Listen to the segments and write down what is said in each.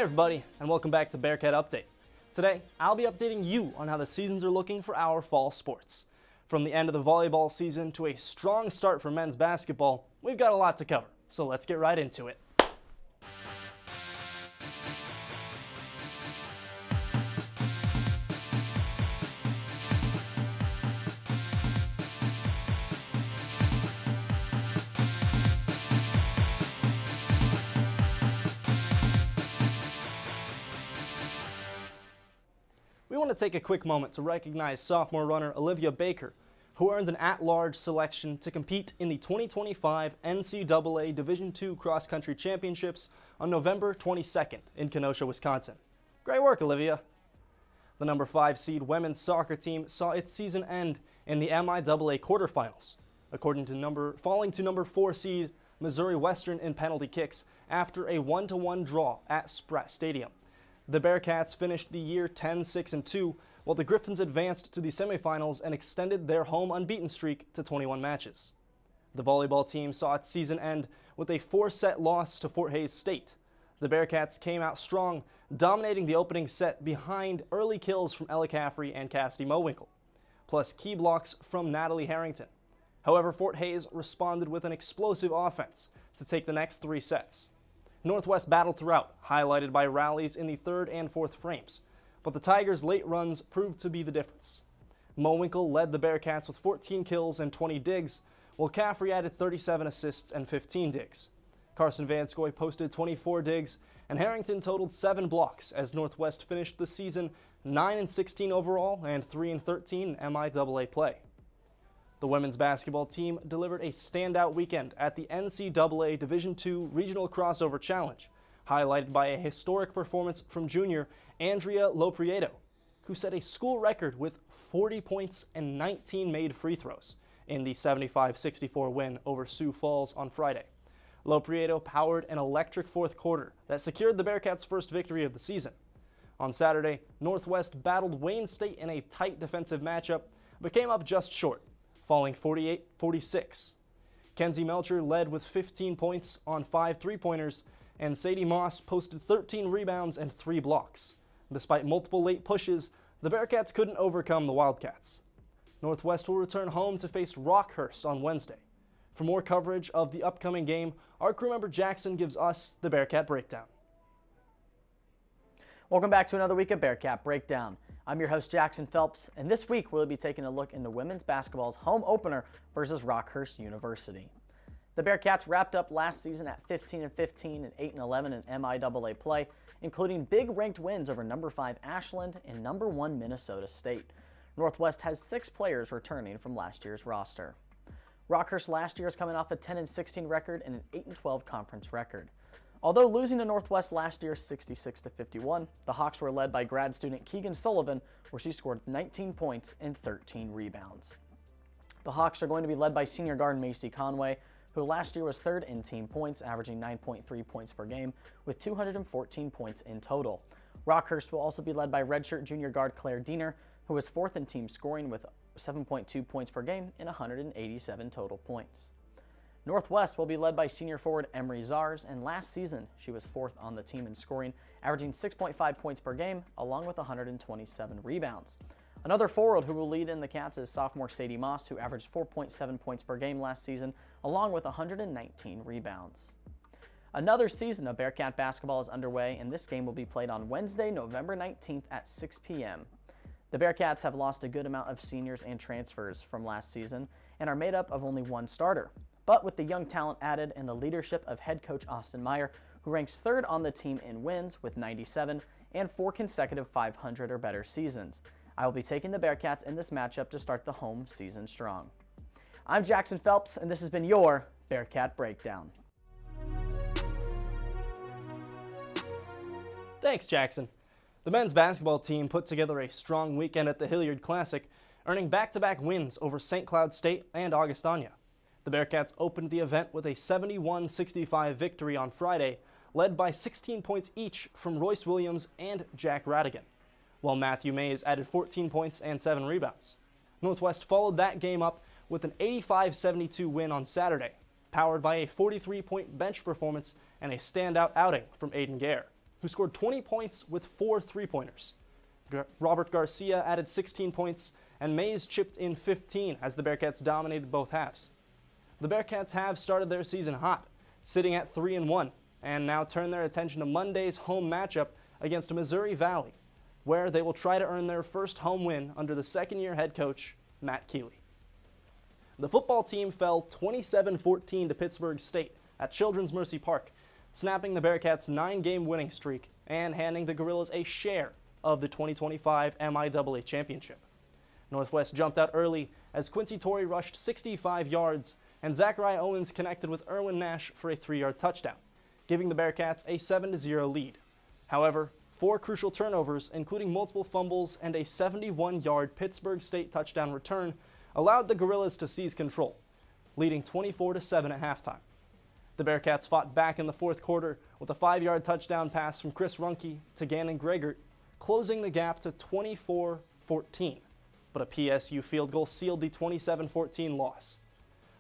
everybody, and welcome back to Bearcat Update. Today, I'll be updating you on how the seasons are looking for our fall sports. From the end of the volleyball season to a strong start for men's basketball, we've got a lot to cover, so let's get right into it. We want to take a quick moment to recognize sophomore runner Olivia Baker, who earned an at-large selection to compete in the 2025 NCAA Division II Cross Country Championships on November 22nd in Kenosha, Wisconsin. Great work, Olivia. The number 5 seed women's soccer team saw its season end in the MIAA quarterfinals, falling to number 4 seed Missouri Western in penalty kicks after a 1-1 draw at Spratt Stadium. The Bearcats finished the year 10-6-2, while the Griffins advanced to the semifinals and extended their home unbeaten streak to 21 matches. The volleyball team saw its season end with a 4-set loss to Fort Hays State. The Bearcats came out strong, dominating the opening set behind early kills from Ella Caffrey and Cassidy Mowinkle, plus key blocks from Natalie Harrington. However, Fort Hays responded with an explosive offense to take the next 3 sets. Northwest battled throughout, highlighted by rallies in the 3rd and 4th frames, but the Tigers' late runs proved to be the difference. Mowinkle led the Bearcats with 14 kills and 20 digs, while Caffrey added 37 assists and 15 digs. Carson Vanskoy posted 24 digs, and Harrington totaled 7 blocks as Northwest finished the season 9-16 overall and 3-13 in MIAA play. The women's basketball team delivered a standout weekend at the NCAA Division II Regional Crossover Challenge, highlighted by a historic performance from junior Andrea Loprieto, who set a school record with 40 points and 19 made free throws in the 75-64 win over Sioux Falls on Friday. Loprieto powered an electric fourth quarter that secured the Bearcats' first victory of the season. On Saturday, Northwest battled Wayne State in a tight defensive matchup, but came up just short, falling 48-46. Kenzie Melcher led with 15 points on 5 three-pointers, and Sadie Moss posted 13 rebounds and 3 blocks. Despite multiple late pushes, the Bearcats couldn't overcome the Wildcats. Northwest will return home to face Rockhurst on Wednesday. For more coverage of the upcoming game, our crew member Jackson gives us the Bearcat Breakdown. Welcome back to another week of Bearcat Breakdown. I'm your host Jackson Phelps, and this week we'll be taking a look into women's basketball's home opener versus Rockhurst University. The Bearcats wrapped up last season at 15-15 and 8-11 in MIAA play, including big ranked wins over number 5 Ashland and number 1 Minnesota State. Northwest has 6 players returning from last year's roster. Rockhurst last year is coming off a 10-16 record and an 8-12 conference record. Although losing to Northwest last year 66-51, the Hawks were led by grad student Keegan Sullivan, where she scored 19 points and 13 rebounds. The Hawks are going to be led by senior guard Macy Conway, who last year was 3rd in team points, averaging 9.3 points per game, with 214 points in total. Rockhurst will also be led by redshirt junior guard Claire Diener, who was 4th in team scoring with 7.2 points per game and 187 total points. Northwest will be led by senior forward Emery Zars, and last season she was 4th on the team in scoring, averaging 6.5 points per game, along with 127 rebounds. Another forward who will lead in the Cats is sophomore Sadie Moss, who averaged 4.7 points per game last season, along with 119 rebounds. Another season of Bearcat basketball is underway, and this game will be played on Wednesday, November 19th at 6 p.m. The Bearcats have lost a good amount of seniors and transfers from last season and are made up of only 1 starter. But with the young talent added and the leadership of head coach Austin Meyer, who ranks 3rd on the team in wins with 97 and 4 consecutive 500 or better seasons, I will be taking the Bearcats in this matchup to start the home season strong. I'm Jackson Phelps, and this has been your Bearcat Breakdown. Thanks, Jackson. The men's basketball team put together a strong weekend at the Hilliard Classic, earning back-to-back wins over St. Cloud State and Augustana. The Bearcats opened the event with a 71-65 victory on Friday, led by 16 points each from Royce Williams and Jack Radigan, while Matthew Mays added 14 points and 7 rebounds. Northwest followed that game up with an 85-72 win on Saturday, powered by a 43-point bench performance and a standout outing from Aiden Gare. who scored 20 points with 4 3-pointers. Robert Garcia added 16 points, and Mays chipped in 15 as the Bearcats dominated both halves. The Bearcats have started their season hot, sitting at 3-1, and now turn their attention to Monday's home matchup against Missouri Valley, where they will try to earn their first home win under the second-year head coach, Matt Keeley. The football team fell 27-14 to Pittsburg State at Children's Mercy Park, snapping the Bearcats' 9-game winning streak and handing the Gorillas a share of the 2025 MIAA championship. Northwest jumped out early as Quincy Torrey rushed 65 yards and Zachariah Owens connected with Erwin Nash for a 3-yard touchdown, giving the Bearcats a 7-0 lead. However, 4 crucial turnovers, including multiple fumbles and a 71-yard Pittsburg State touchdown return, allowed the Gorillas to seize control, leading 24-7 at halftime. The Bearcats fought back in the fourth quarter with a 5-yard touchdown pass from Chris Runke to Gannon Gregert, closing the gap to 24-14. But a PSU field goal sealed the 27-14 loss.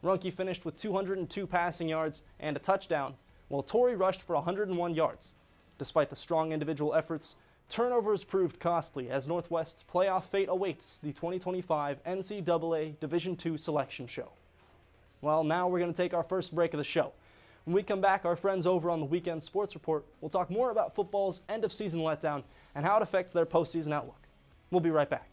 Runke finished with 202 passing yards and a touchdown, while Torrey rushed for 101 yards. Despite the strong individual efforts, turnovers proved costly as Northwest's playoff fate awaits the 2025 NCAA Division II selection show. Well, now we're going to take our first break of the show. When we come back, our friends over on the Weekend Sports Report will talk more about football's end-of-season letdown and how it affects their postseason outlook. We'll be right back.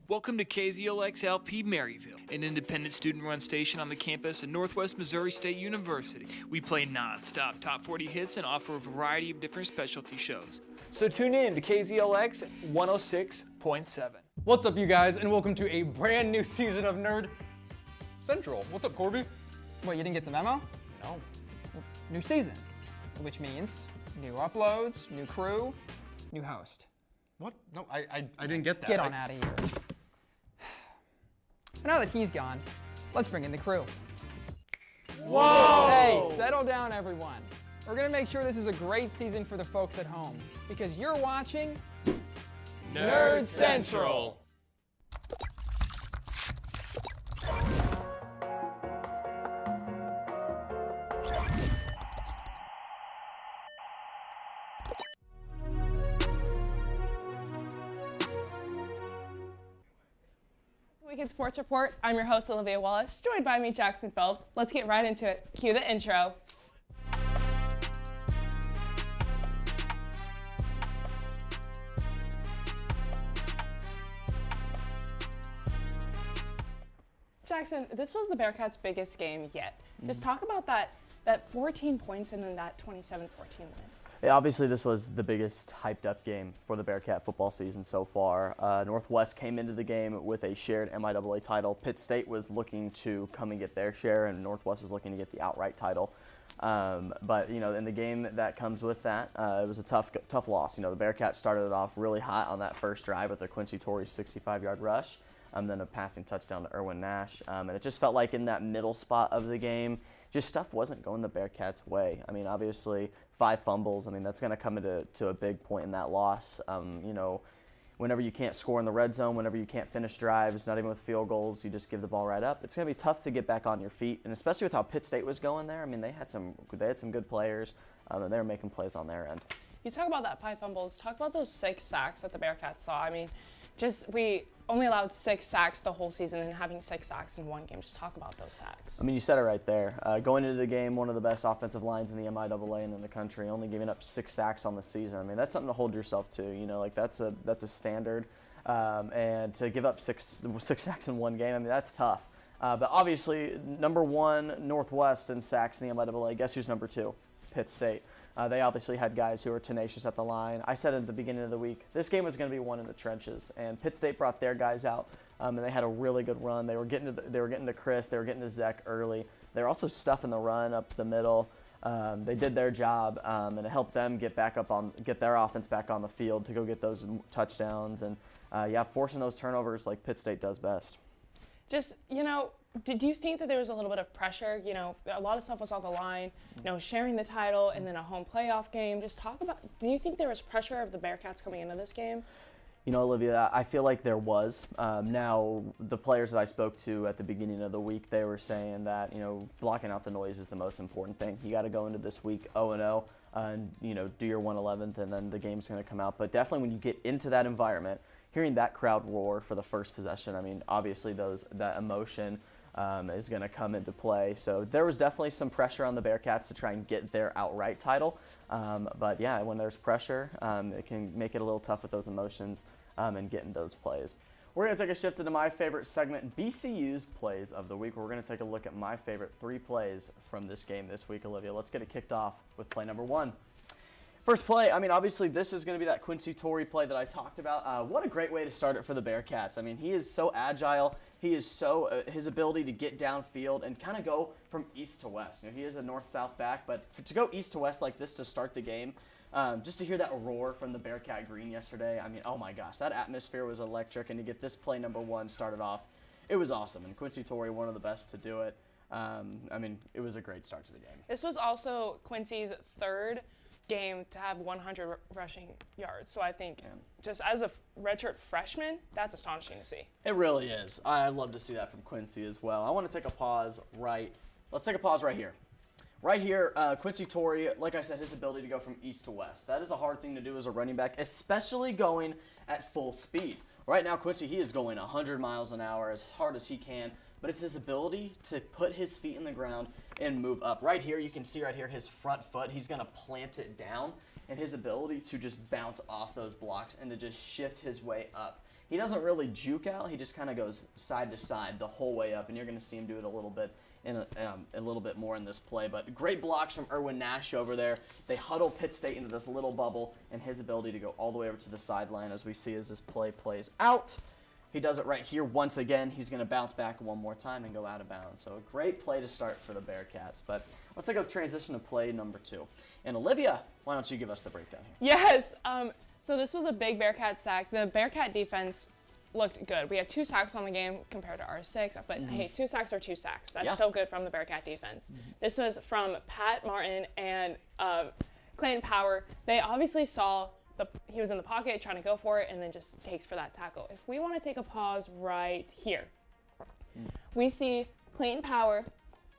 Welcome to KZLX-LP Maryville, an independent student-run station on the campus of Northwest Missouri State University. We play non-stop top 40 hits and offer a variety of different specialty shows. So tune in to KZLX 106.7. What's up, you guys, and welcome to a brand new season of Nerd Central. What's up, Corby? What, you didn't get the memo? No. New season, which means new uploads, new crew, new host. What? No, I didn't get that. Get on out of here. Now that he's gone, let's bring in the crew. Whoa! Hey, settle down, everyone. We're gonna make sure this is a great season for the folks at home, because you're watching Nerd Central. Weekend Sports Report. I'm your host, Olivia Wallace, joined by me, Jackson Phelps. Let's get right into it. Cue the intro. Jackson, this was the Bearcats' biggest game yet. Just talk about that 14 points and then that 27-14 win. Yeah, obviously, this was the biggest hyped-up game for the Bearcat football season so far. Northwest came into the game with a shared MIAA title. Pitt State was looking to come and get their share, and Northwest was looking to get the outright title. But, you know, in the game that comes with that, it was a tough loss. You know, the Bearcats started it off really hot on that first drive with a Quincy Torrey 65-yard rush, then a passing touchdown to Erwin Nash. And it just felt like in that middle spot of the game, just stuff wasn't going the Bearcats' way. I mean, obviously, 5 fumbles. I mean, that's going to come into a big point in that loss. You know, whenever you can't score in the red zone, whenever you can't finish drives, not even with field goals, you just give the ball right up. It's going to be tough to get back on your feet, and especially with how Pitt State was going there. I mean, they had some good players, and they were making plays on their end. You talk about that 5 fumbles. Talk about those 6 sacks that the Bearcats saw. I mean, we only allowed 6 sacks the whole season, and having 6 sacks in one game. Just talk about those sacks. I mean, you said it right there. Going into the game, one of the best offensive lines in the MIAA and in the country, only giving up 6 sacks on the season. I mean, that's something to hold yourself to. You know, like that's a standard, and to give up six sacks in one game, I mean, that's tough. But obviously, number 1 Northwest in sacks in the MIAA. Guess who's number 2? Pitt State. They obviously had guys who were tenacious at the line. I said at the beginning of the week, this game was going to be won in the trenches, and Pitt State brought their guys out, and they had a really good run. They were getting to Chris, they were getting to Zach early. They were also stuffing the run up the middle. They did their job, and it helped them get their offense back on the field to go get those touchdowns, and forcing those turnovers like Pitt State does best. Just, you know, did you think that there was a little bit of pressure? You know, a lot of stuff was on the line, you know, sharing the title and then a home playoff game. Just talk about, do you think there was pressure of the Bearcats coming into this game? You know, Olivia, I feel like there was. Now, the players that I spoke to at the beginning of the week, they were saying that, you know, blocking out the noise is the most important thing. You got to go into this week 0-0 and, you know, do your 1/11th, and then the game's going to come out. But definitely when you get into that environment, hearing that crowd roar for the first possession, I mean, obviously that emotion is going to come into play. So there was definitely some pressure on the Bearcats to try and get their outright title. But yeah, when there's pressure, it can make it a little tough with those emotions and getting those plays. We're going to take a shift into my favorite segment, BCU's Plays of the Week. We're going to take a look at my favorite 3 plays from this game this week, Olivia. Let's get it kicked off with play number 1. First play, I mean, obviously this is going to be that Quincy Torrey play that I talked about. What a great way to start it for the Bearcats. I mean, he is so agile. He is so, his ability to get downfield and kind of go from east to west. You know, he is a north-south back, but to go east to west like this to start the game, just to hear that roar from the Bearcat green yesterday, I mean, oh my gosh, that atmosphere was electric, and to get this play number 1 started off, it was awesome. And Quincy Torrey, one of the best to do it. I mean, it was a great start to the game. This was also Quincy's 3rd game to have 100 rushing yards. So I think just as a redshirt freshman, that's astonishing to see. It really is. I love to see that from Quincy as well. I want to take a pause let's take a pause right here. Right here, Quincy Torrey, like I said, his ability to go from east to west. That is a hard thing to do as a running back, especially going at full speed. Right now, Quincy, he is going 100 miles an hour as hard as he can, but it's his ability to put his feet in the ground and move up. Right here, you can see right here his front foot. He's going to plant it down, and his ability to just bounce off those blocks and to just shift his way up. He doesn't really juke out. He just kind of goes side to side the whole way up, and you're going to see him do it a little bit more in this play. But great blocks from Erwin Nash over there. They huddle Pitt State into this little bubble, and his ability to go all the way over to the sideline as we see as this play plays out. He does it right here once again. He's going to bounce back one more time and go out of bounds. So a great play to start for the Bearcats. But let's take a transition to play number 2. And Olivia, why don't you give us the breakdown here? Yes. So this was a big Bearcat sack. The Bearcat defense looked good. We had 2 sacks on the game compared to our 6. But hey, 2 sacks are 2 sacks. That's still good from the Bearcat defense. This was from Pat Martin and Clayton Power. They obviously saw he was in the pocket trying to go for it and then just takes for that tackle. If we want to take a pause right here, we see Clayton Power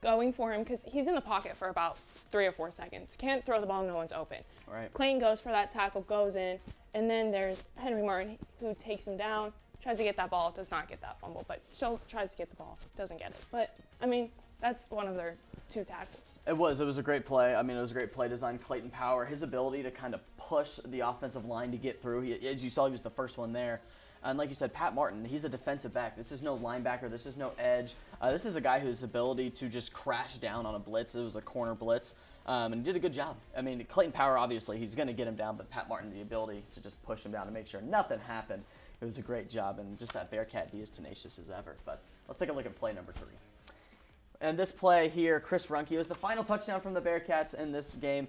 going for him because he's in the pocket for about 3 or 4 seconds. Can't throw the ball, no one's open. Right. Clayton goes for that tackle, goes in, and then there's Henry Martin who takes him down, tries to get that ball, does not get that fumble, but still tries to get the ball, doesn't get it. But, I mean, that's one of their 2 tackles. It was a great play. I mean, it was a great play design. Clayton Power, his ability to kind of push the offensive line to get through. As you saw, he was the first one there. And like you said, Pat Martin, he's a defensive back. This is no linebacker. This is no edge. This is a guy whose ability to just crash down on a blitz. It was a corner blitz. And he did a good job. I mean, Clayton Power, obviously, he's going to get him down, but Pat Martin, the ability to just push him down and make sure nothing happened. It was a great job, and just that Bearcat D is tenacious as ever. But let's take a look at play number 3. And this play here, Chris Runke, was the final touchdown from the Bearcats in this game.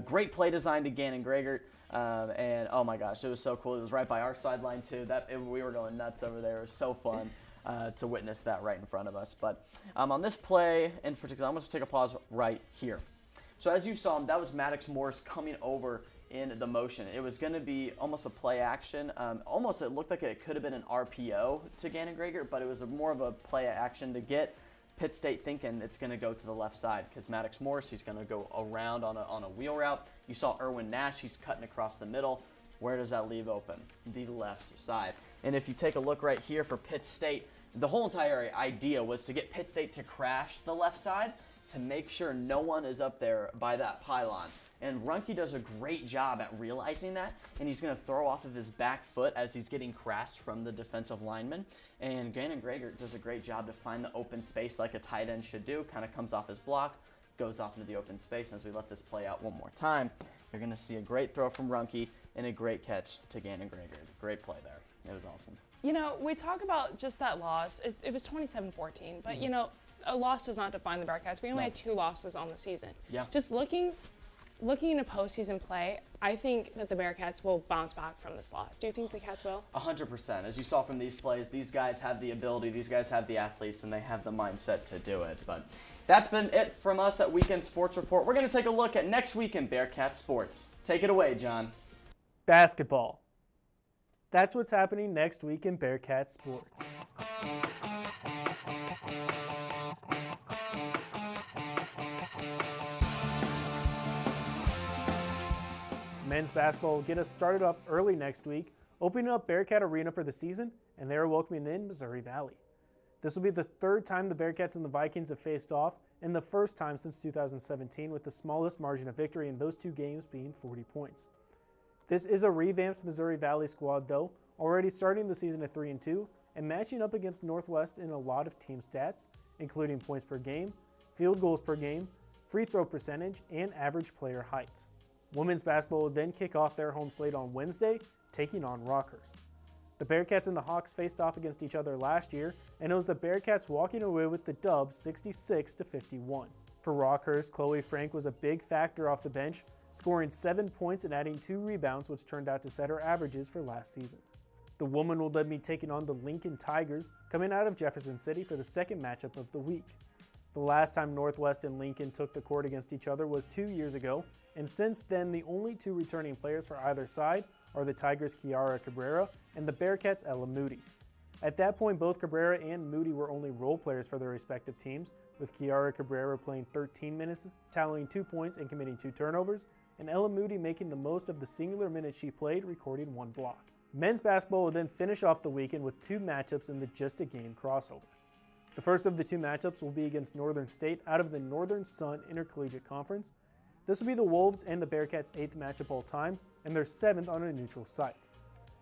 Great play design to Gannon Gregert. And oh my gosh, it was so cool. It was right by our sideline too. We were going nuts over there. It was so fun to witness that right in front of us. But on this play in particular, I'm going to take a pause right here. So as you saw, that was Maddox Morris coming over in the motion. It was going to be almost a play action. Almost it looked like it could have been an RPO to Gannon Gregert, but it was more of a play action to get Pitt State thinking it's going to go to the left side because Maddox Morris, he's going to go around on a wheel route. You saw Erwin Nash, he's cutting across the middle. Where does that leave open? The left side. And if you take a look right here for Pitt State, the whole entire idea was to get Pitt State to crash the left side to make sure no one is up there by that pylon. And Runke does a great job at realizing that, and he's going to throw off of his back foot as he's getting crashed from the defensive lineman. And Gannon Gregert does a great job to find the open space like a tight end should do, kind of comes off his block, goes off into the open space. And as we let this play out one more time, you're going to see a great throw from Runke and a great catch to Gannon Gregert. Great play there. It was awesome. You know, we talk about just that loss. It was 27-14, but you know, a loss does not define the Bearcats. We only had 2 losses on the season. Yeah. Just looking into postseason play, I think that the Bearcats will bounce back from this loss. Do you think the Cats will? 100%. As you saw from these plays, these guys have the ability, these guys have the athletes, and they have the mindset to do it. But that's been it from us at Weekend Sports Report. We're going to take a look at next week in Bearcat sports. Take it away, John. Basketball. That's what's happening next week in Bearcat sports. Men's basketball will get us started off early next week, opening up Bearcat Arena for the season, and they are welcoming in Missouri Valley. This will be the third time the Bearcats and the Vikings have faced off, and the first time since 2017, with the smallest margin of victory in those two games being 40 points. This is a revamped Missouri Valley squad, though, already starting the season at 3-2 and matching up against Northwest in a lot of team stats, including points per game, field goals per game, free throw percentage, and average player height. Women's basketball will then kick off their home slate on Wednesday, taking on Rockhurst. The Bearcats and the Hawks faced off against each other last year, and it was the Bearcats walking away with the dub 66-51. For Rockhurst, Chloe Frank was a big factor off the bench, scoring 7 points and adding 2 rebounds, which turned out to set her averages for last season. The woman will then be taking on the Lincoln Tigers, coming out of Jefferson City for the second matchup of the week. The last time Northwest and Lincoln took the court against each other was 2 years ago, and since then the only 2 returning players for either side are the Tigers' Kiara Cabrera and the Bearcats' Ella Moody. At that point, both Cabrera and Moody were only role players for their respective teams, with Kiara Cabrera playing 13 minutes, tallying 2 points and committing 2 turnovers, and Ella Moody making the most of the singular minutes she played, recording 1 block. Men's basketball will then finish off the weekend with 2 matchups in the Just a Game crossover. The first of the 2 matchups will be against Northern State out of the Northern Sun Intercollegiate Conference. This will be the Wolves and the Bearcats' 8th matchup all time, and their 7th on a neutral site.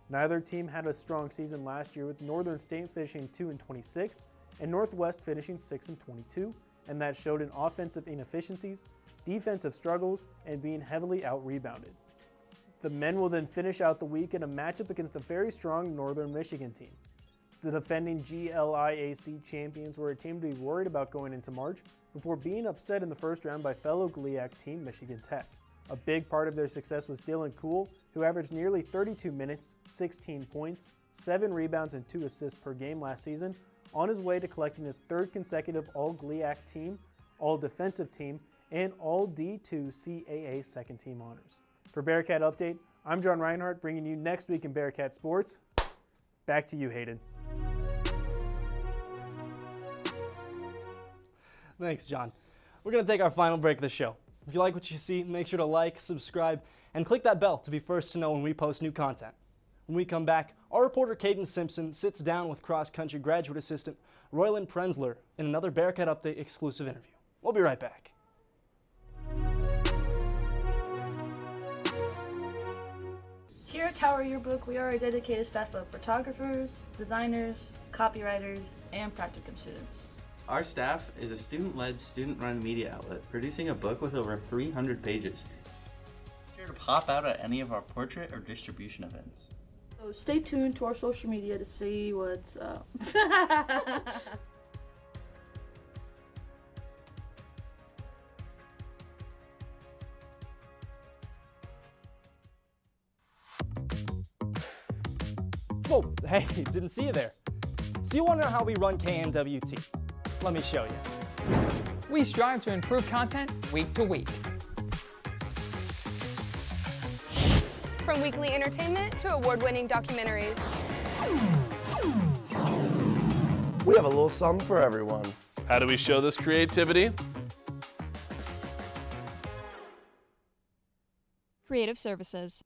Neither team had a strong season last year, with Northern State finishing 2-26 and Northwest finishing 6-22, and that showed in offensive inefficiencies, defensive struggles, and being heavily out-rebounded. The men will then finish out the week in a matchup against a very strong Northern Michigan team. The defending GLIAC champions were a team to be worried about going into March before being upset in the first round by fellow GLIAC team Michigan Tech. A big part of their success was Dylan Kuhl, who averaged nearly 32 minutes, 16 points, 7 rebounds, and 2 assists per game last season, on his way to collecting his 3rd consecutive All-GLIAC team, All-Defensive team, and All-D2 CAA second team honors. For Bearcat Update, I'm Jon Rinehart, bringing you next week in Bearcat Sports. Back to you, Hayden. Thanks, John. We're going to take our final break of the show. If you like what you see, make sure to like, subscribe, and click that bell to be first to know when we post new content. When we come back, our reporter Cayden Simpson sits down with cross-country graduate assistant Roland Prenzler in another Bearcat Update exclusive interview. We'll be right back. Here at Tower Yearbook, we are a dedicated staff of photographers, designers, copywriters, and practicum students. Our staff is a student-led, student-run media outlet, producing a book with over 300 pages. Be sure to pop out at any of our portrait or distribution events. So stay tuned to our social media to see what's up. Whoa, hey, didn't see you there. So you want to know how we run KNWT? Let me show you. We strive to improve content week to week. From weekly entertainment to award-winning documentaries. We have a little something for everyone. How do we show this creativity? Creative Services.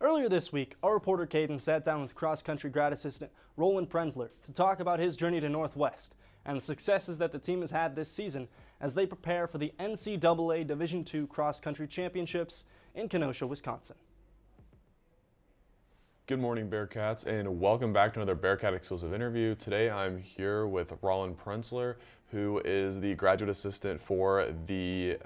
Earlier this week, our reporter Cayden sat down with cross-country grad assistant Roland Prenzler to talk about his journey to Northwest and the successes that the team has had this season as they prepare for the NCAA Division II cross-country championships in Kenosha, Wisconsin. Good morning, Bearcats, and welcome back to another Bearcat exclusive interview. Today I'm here with Roland Prenzler, who is the graduate assistant for the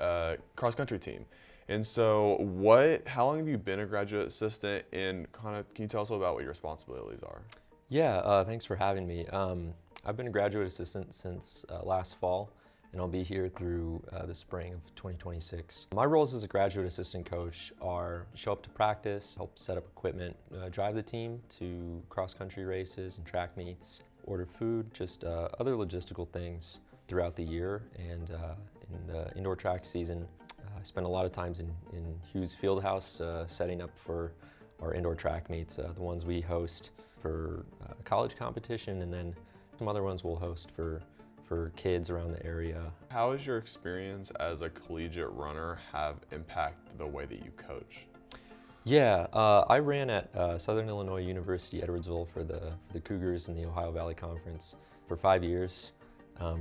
cross-country team. And so how long have you been a graduate assistant, and can you tell us a little about what your responsibilities are? Yeah, thanks for having me. I've been a graduate assistant since last fall, and I'll be here through the spring of 2026. My roles as a graduate assistant coach are show up to practice, help set up equipment, drive the team to cross-country races and track meets. order food, just other logistical things throughout the year. And in the indoor track season, I spent a lot of times in Hughes Fieldhouse setting up for our indoor track meets, the ones we host for college competition, and then some other ones we'll host for kids around the area. How has your experience as a collegiate runner have impacted the way that you coach? Yeah, I ran at Southern Illinois University, Edwardsville for the Cougars in the Ohio Valley Conference for 5 years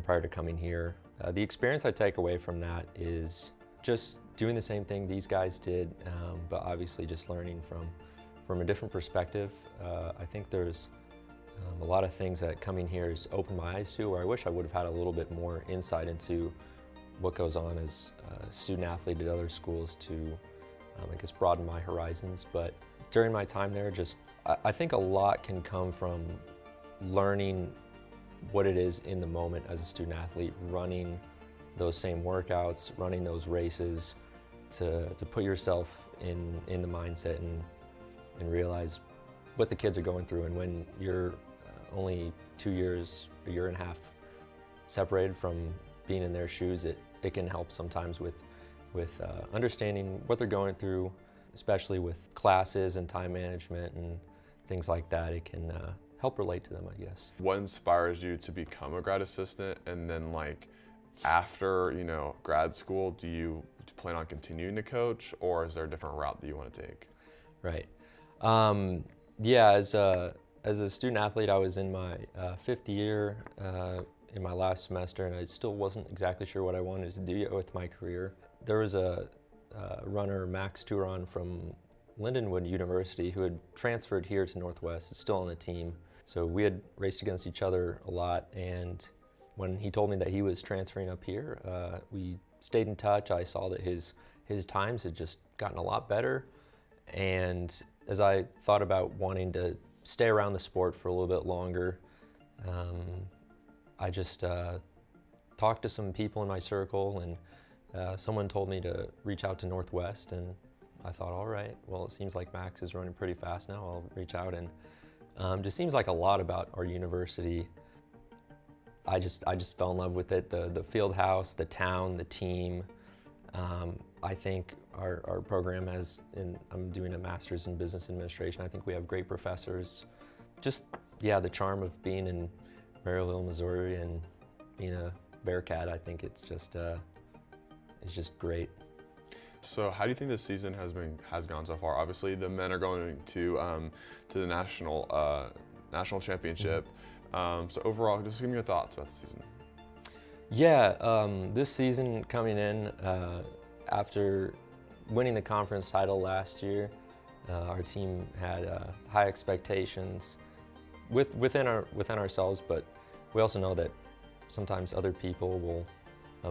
prior to coming here. The experience I take away from that is just doing the same thing these guys did, but obviously just learning from a different perspective. I think there's a lot of things that coming here has opened my eyes to, where I wish I would have had a little bit more insight into what goes on as a student athlete at other schools to, I guess, broaden my horizons. But during my time there, I think a lot can come from learning what it is in the moment as a student athlete, running those same workouts, running those races, to put yourself in the mindset and realize what the kids are going through. And when you're only 2 years, a year and a half separated from being in their shoes, it can help sometimes with understanding what they're going through, especially with classes and time management and things like that. It can help relate to them, I guess. What inspires you to become a grad assistant, and then like after grad school, do you plan on continuing to coach, or is there a different route that you want to take? Right. Yeah, as a student athlete, I was in my 5th year in my last semester, and I still wasn't exactly sure what I wanted to do yet with my career. There was a runner, Max Turon from Lindenwood University, who had transferred here to Northwest. Is still on the team. So we had raced against each other a lot, and when he told me that he was transferring up here, we stayed in touch. I saw that his times had just gotten a lot better, and as I thought about wanting to stay around the sport for a little bit longer, I just talked to some people in my circle, and someone told me to reach out to Northwest, and I thought, all right, well, it seems like Max is running pretty fast now. I'll reach out, and just seems like a lot about our university. I just fell in love with it, the field house, the town, the team. I think our program has, I'm doing a master's in business administration. I think we have great professors. Just, yeah, the charm of being in Maryville, Missouri, and being a Bearcat, I think it's just great. So how do you think this season has gone so far? Obviously, the men are going to the national championship. So overall, just give me your thoughts about the season. Yeah, this season coming in after winning the conference title last year, our team had high expectations within ourselves, but we also know that sometimes other people will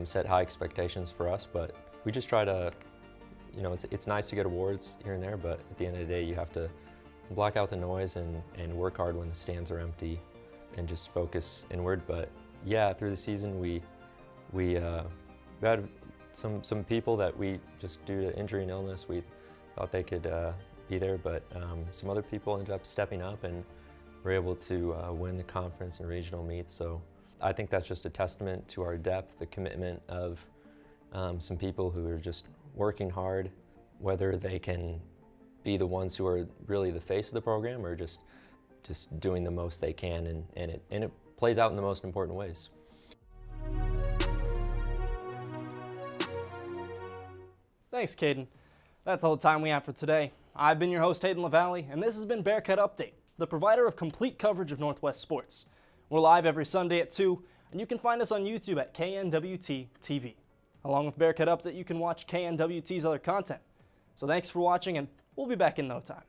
set high expectations for us. But we just try to, it's nice to get awards here and there, but at the end of the day, you have to block out the noise and work hard when the stands are empty and just focus inward. But yeah, through the season, we had some people that we, just due to injury and illness, we thought they could be there, but some other people ended up stepping up and were able to win the conference and regional meets. So I think that's just a testament to our depth, the commitment of some people who are just working hard, whether they can be the ones who are really the face of the program or just doing the most they can, and it plays out in the most important ways. Thanks, Cayden. That's all the time we have for today. I've been your host, Hayden LaValle, and this has been Bearcat Update, the provider of complete coverage of Northwest sports. We're live every Sunday at 2, and you can find us on YouTube at KNWT TV. Along with Bearcat Update, you can watch KNWT's other content. So thanks for watching, and we'll be back in no time.